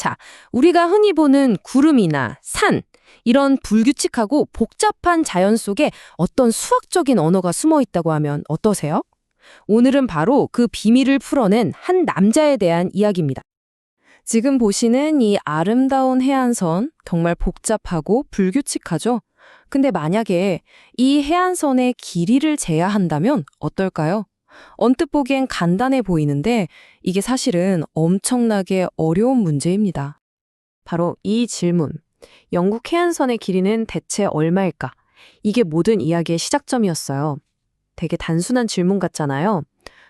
자, 우리가 흔히 보는 구름이나 산, 이런 불규칙하고 복잡한 자연 속에 어떤 수학적인 언어가 숨어 있다고 하면 어떠세요? 오늘은 바로 그 비밀을 풀어낸 한 남자에 대한 이야기입니다. 지금 보시는 이 아름다운 해안선, 정말 복잡하고 불규칙하죠? 근데 만약에 이 해안선의 길이를 재야 한다면 어떨까요? 언뜻 보기엔 간단해 보이는데 이게 사실은 엄청나게 어려운 문제입니다. 바로 이 질문. 영국 해안선의 길이는 대체 얼마일까? 이게 모든 이야기의 시작점이었어요. 되게 단순한 질문 같잖아요.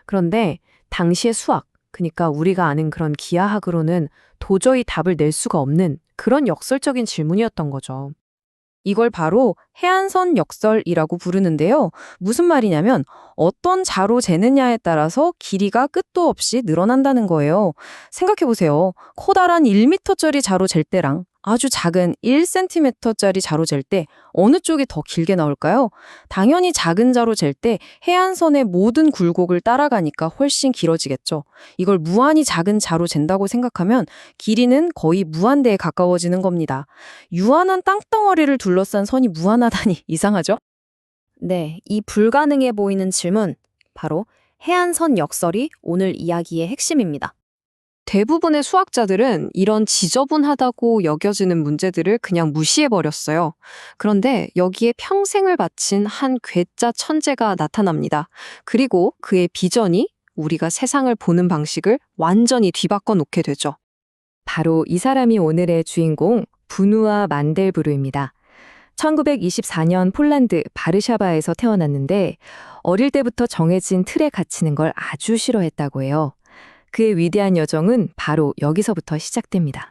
그런데 당시의 수학, 그러니까 우리가 아는 그런 기하학으로는 도저히 답을 낼 수가 없는 그런 역설적인 질문이었던 거죠. 이걸 바로 해안선 역설이라고 부르는데요. 무슨 말이냐면 어떤 자로 재느냐에 따라서 길이가 끝도 없이 늘어난다는 거예요. 생각해 보세요. 커다란 1m짜리 자로 잴 때랑 아주 작은 1cm짜리 자로 잴 때 어느 쪽이 더 길게 나올까요? 당연히 작은 자로 잴 때 해안선의 모든 굴곡을 따라가니까 훨씬 길어지겠죠. 이걸 무한히 작은 자로 잰다고 생각하면 길이는 거의 무한대에 가까워지는 겁니다. 유한한 땅덩어리를 둘러싼 선이 무한하다니 이상하죠? 네, 이 불가능해 보이는 질문, 바로 해안선 역설이 오늘 이야기의 핵심입니다. 대부분의 수학자들은 이런 지저분하다고 여겨지는 문제들을 그냥 무시해버렸어요. 그런데 여기에 평생을 바친 한 괴짜 천재가 나타납니다. 그리고 그의 비전이 우리가 세상을 보는 방식을 완전히 뒤바꿔 놓게 되죠. 바로 이 사람이 오늘의 주인공, 브누아 만델브루입니다. 1924년 폴란드 바르샤바에서 태어났는데 어릴 때부터 정해진 틀에 갇히는 걸 아주 싫어했다고 해요. 그의 위대한 여정은 바로 여기서부터 시작됩니다.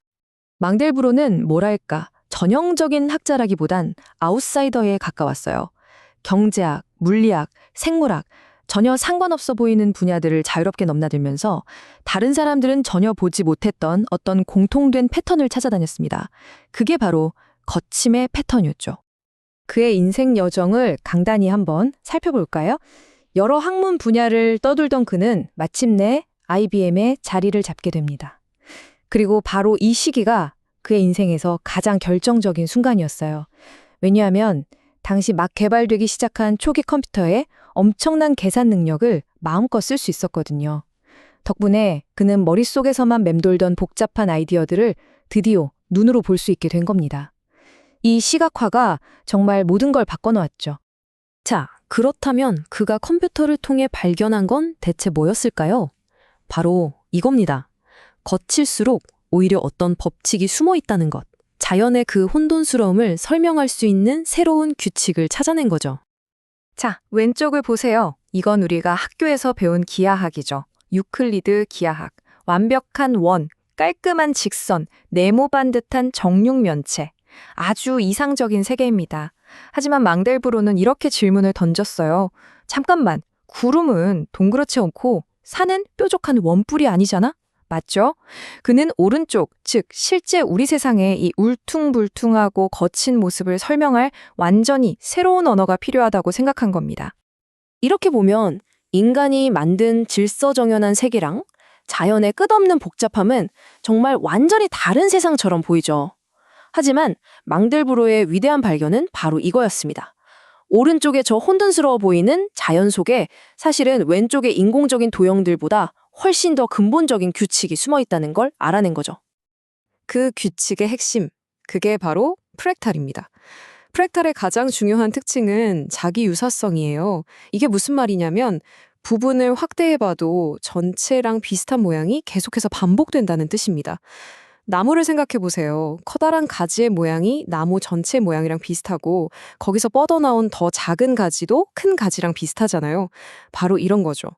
망델브로는 뭐랄까 전형적인 학자라기보단 아웃사이더에 가까웠어요. 경제학, 물리학, 생물학, 전혀 상관없어 보이는 분야들을 자유롭게 넘나들면서 다른 사람들은 전혀 보지 못했던 어떤 공통된 패턴을 찾아다녔습니다. 그게 바로 거침의 패턴이었죠. 그의 인생 여정을 간단히 한번 살펴볼까요? 여러 학문 분야를 떠돌던 그는 마침내 IBM에 자리를 잡게 됩니다. 그리고 바로 이 시기가 그의 인생에서 가장 결정적인 순간이었어요. 왜냐하면 당시 막 개발되기 시작한 초기 컴퓨터에 엄청난 계산 능력을 마음껏 쓸 수 있었거든요. 덕분에 그는 머릿속에서만 맴돌던 복잡한 아이디어들을 드디어 눈으로 볼 수 있게 된 겁니다. 이 시각화가 정말 모든 걸 바꿔놓았죠. 자, 그렇다면 그가 컴퓨터를 통해 발견한 건 대체 뭐였을까요? 바로 이겁니다. 거칠수록 오히려 어떤 법칙이 숨어 있다는 것. 자연의 그 혼돈스러움을 설명할 수 있는 새로운 규칙을 찾아낸 거죠. 자, 왼쪽을 보세요. 이건 우리가 학교에서 배운 기하학이죠. 유클리드 기하학. 완벽한 원, 깔끔한 직선, 네모반 듯한 정육면체. 아주 이상적인 세계입니다. 하지만 망델브로는 이렇게 질문을 던졌어요. 잠깐만, 구름은 동그랗지 않고 산은 뾰족한 원뿔이 아니잖아? 맞죠? 그는 오른쪽, 즉 실제 우리 세상의 이 울퉁불퉁하고 거친 모습을 설명할 완전히 새로운 언어가 필요하다고 생각한 겁니다. 이렇게 보면 인간이 만든 질서정연한 세계랑 자연의 끝없는 복잡함은 정말 완전히 다른 세상처럼 보이죠. 하지만 망델브로의 위대한 발견은 바로 이거였습니다. 오른쪽에 저 혼돈스러워 보이는 자연 속에 사실은 왼쪽의 인공적인 도형들보다 훨씬 더 근본적인 규칙이 숨어 있다는 걸 알아낸 거죠. 그 규칙의 핵심, 그게 바로 프랙탈입니다. 프랙탈의 가장 중요한 특징은 자기 유사성이에요. 이게 무슨 말이냐면 부분을 확대해봐도 전체랑 비슷한 모양이 계속해서 반복된다는 뜻입니다. 나무를 생각해 보세요. 커다란 가지의 모양이 나무 전체 모양이랑 비슷하고 거기서 뻗어나온 더 작은 가지도 큰 가지랑 비슷하잖아요. 바로 이런 거죠.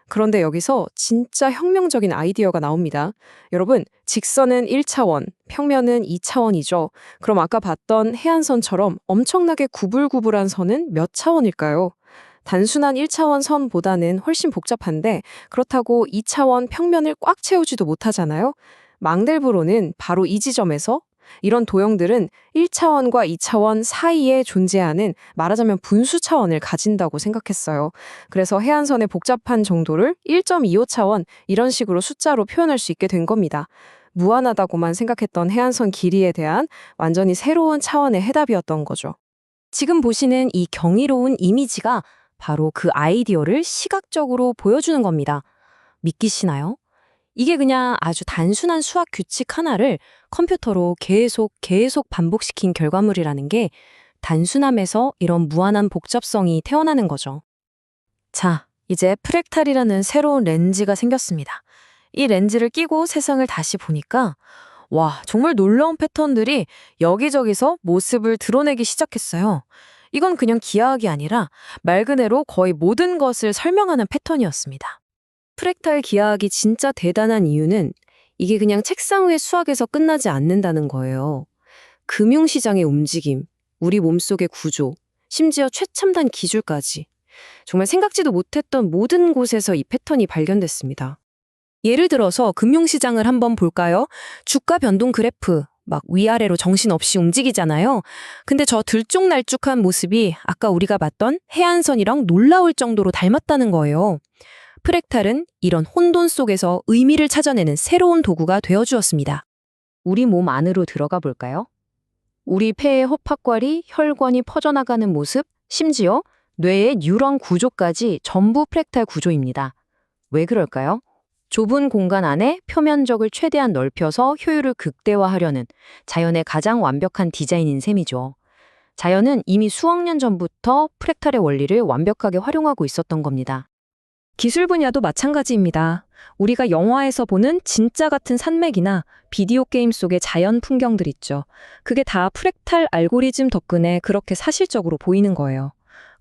그런데 여기서 진짜 혁명적인 아이디어가 나옵니다. 여러분, 직선은 1차원, 평면은 2차원이죠. 그럼 아까 봤던 해안선처럼 엄청나게 구불구불한 선은 몇 차원일까요? 단순한 1차원 선보다는 훨씬 복잡한데 그렇다고 2차원 평면을 꽉 채우지도 못하잖아요. 망델브로는 바로 이 지점에서 이런 도형들은 1차원과 2차원 사이에 존재하는 말하자면 분수 차원을 가진다고 생각했어요. 그래서 해안선의 복잡한 정도를 1.25차원 이런 식으로 숫자로 표현할 수 있게 된 겁니다. 무한하다고만 생각했던 해안선 길이에 대한 완전히 새로운 차원의 해답이었던 거죠. 지금 보시는 이 경이로운 이미지가 바로 그 아이디어를 시각적으로 보여주는 겁니다. 믿기시나요? 이게 그냥 아주 단순한 수학 규칙 하나를 컴퓨터로 계속 반복시킨 결과물이라는 게 단순함에서 이런 무한한 복잡성이 태어나는 거죠. 자, 이제 프랙탈이라는 새로운 렌즈가 생겼습니다. 이 렌즈를 끼고 세상을 다시 보니까 와, 정말 놀라운 패턴들이 여기저기서 모습을 드러내기 시작했어요. 이건 그냥 기하학이 아니라 말 그대로 거의 모든 것을 설명하는 패턴이었습니다. 프랙탈 기하학이 진짜 대단한 이유는 이게 그냥 책상 위의 수학에서 끝나지 않는다는 거예요. 금융시장의 움직임, 우리 몸속의 구조, 심지어 최첨단 기술까지 정말 생각지도 못했던 모든 곳에서 이 패턴이 발견됐습니다. 예를 들어서 금융시장을 한번 볼까요? 주가 변동 그래프, 막 위아래로 정신없이 움직이잖아요. 근데 저 들쭉날쭉한 모습이 아까 우리가 봤던 해안선이랑 놀라울 정도로 닮았다는 거예요. 프랙탈은 이런 혼돈 속에서 의미를 찾아내는 새로운 도구가 되어주었습니다. 우리 몸 안으로 들어가 볼까요? 우리 폐의 호흡곽이 혈관이 퍼져나가는 모습, 심지어 뇌의 뉴런 구조까지 전부 프랙탈 구조입니다. 왜 그럴까요? 좁은 공간 안에 표면적을 최대한 넓혀서 효율을 극대화하려는 자연의 가장 완벽한 디자인인 셈이죠. 자연은 이미 수억 년 전부터 프랙탈의 원리를 완벽하게 활용하고 있었던 겁니다. 기술 분야도 마찬가지입니다. 우리가 영화에서 보는 진짜 같은 산맥이나 비디오 게임 속의 자연 풍경들 있죠. 그게 다 프랙탈 알고리즘 덕분에 그렇게 사실적으로 보이는 거예요.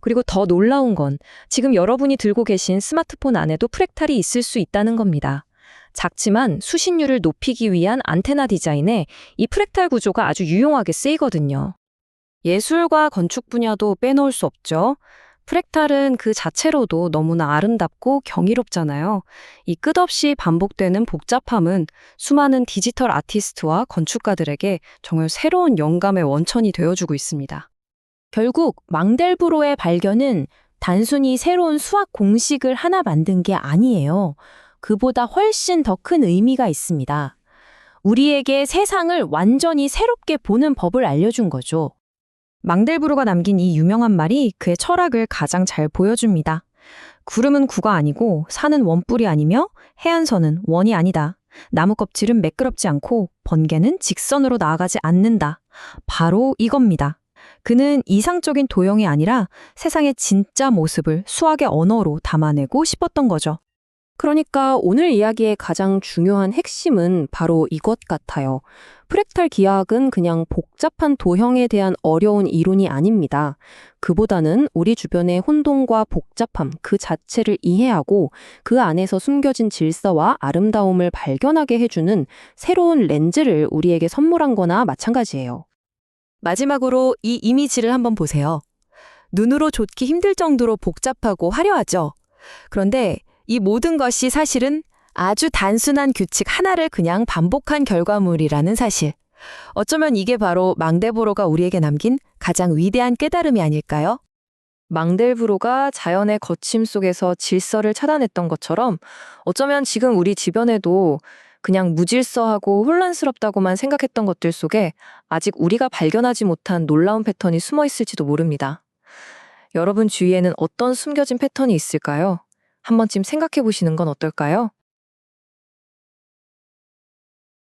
그리고 더 놀라운 건 지금 여러분이 들고 계신 스마트폰 안에도 프랙탈이 있을 수 있다는 겁니다. 작지만 수신율을 높이기 위한 안테나 디자인에 이 프랙탈 구조가 아주 유용하게 쓰이거든요. 예술과 건축 분야도 빼놓을 수 없죠. 프랙탈은 그 자체로도 너무나 아름답고 경이롭잖아요. 이 끝없이 반복되는 복잡함은 수많은 디지털 아티스트와 건축가들에게 정말 새로운 영감의 원천이 되어주고 있습니다. 결국 망델브로의 발견은 단순히 새로운 수학 공식을 하나 만든 게 아니에요. 그보다 훨씬 더 큰 의미가 있습니다. 우리에게 세상을 완전히 새롭게 보는 법을 알려준 거죠. 망델브로가 남긴 이 유명한 말이 그의 철학을 가장 잘 보여줍니다. 구름은 구가 아니고 산은 원뿔이 아니며 해안선은 원이 아니다. 나무 껍질은 매끄럽지 않고 번개는 직선으로 나아가지 않는다. 바로 이겁니다. 그는 이상적인 도형이 아니라 세상의 진짜 모습을 수학의 언어로 담아내고 싶었던 거죠. 그러니까 오늘 이야기의 가장 중요한 핵심은 바로 이것 같아요. 프랙탈 기하학은 그냥 복잡한 도형에 대한 어려운 이론이 아닙니다. 그보다는 우리 주변의 혼돈과 복잡함 그 자체를 이해하고 그 안에서 숨겨진 질서와 아름다움을 발견하게 해주는 새로운 렌즈를 우리에게 선물한 거나 마찬가지예요. 마지막으로 이 이미지를 한번 보세요. 눈으로 좇기 힘들 정도로 복잡하고 화려하죠? 그런데 이 모든 것이 사실은 아주 단순한 규칙 하나를 그냥 반복한 결과물이라는 사실. 어쩌면 이게 바로 망델브로가 우리에게 남긴 가장 위대한 깨달음이 아닐까요? 망델브로가 자연의 거침 속에서 질서를 찾아냈던 것처럼 어쩌면 지금 우리 주변에도 그냥 무질서하고 혼란스럽다고만 생각했던 것들 속에 아직 우리가 발견하지 못한 놀라운 패턴이 숨어 있을지도 모릅니다. 여러분 주위에는 어떤 숨겨진 패턴이 있을까요? 한 번쯤 생각해 보시는 건 어떨까요?